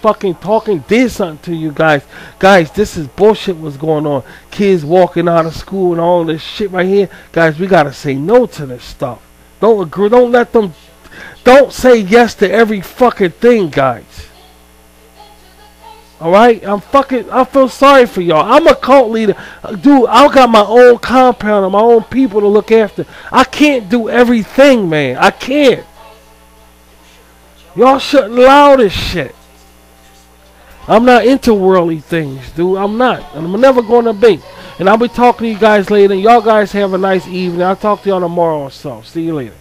fucking talking did something to you guys. Guys, this is bullshit what's going on. Kids walking out of school and all this shit right here. Guys, we got to say no to this stuff. Don't agree. Don't let them. Don't say yes to every fucking thing, guys. Alright? I feel sorry for y'all. I'm a cult leader. Dude, I got my own compound and my own people to look after. I can't do everything, man. I can't. Y'all shouldn't allow this shit. I'm not into worldly things, dude. I'm not. And I'm never going to be. And I'll be talking to you guys later. Y'all guys have a nice evening. I'll talk to y'all tomorrow or so. See you later.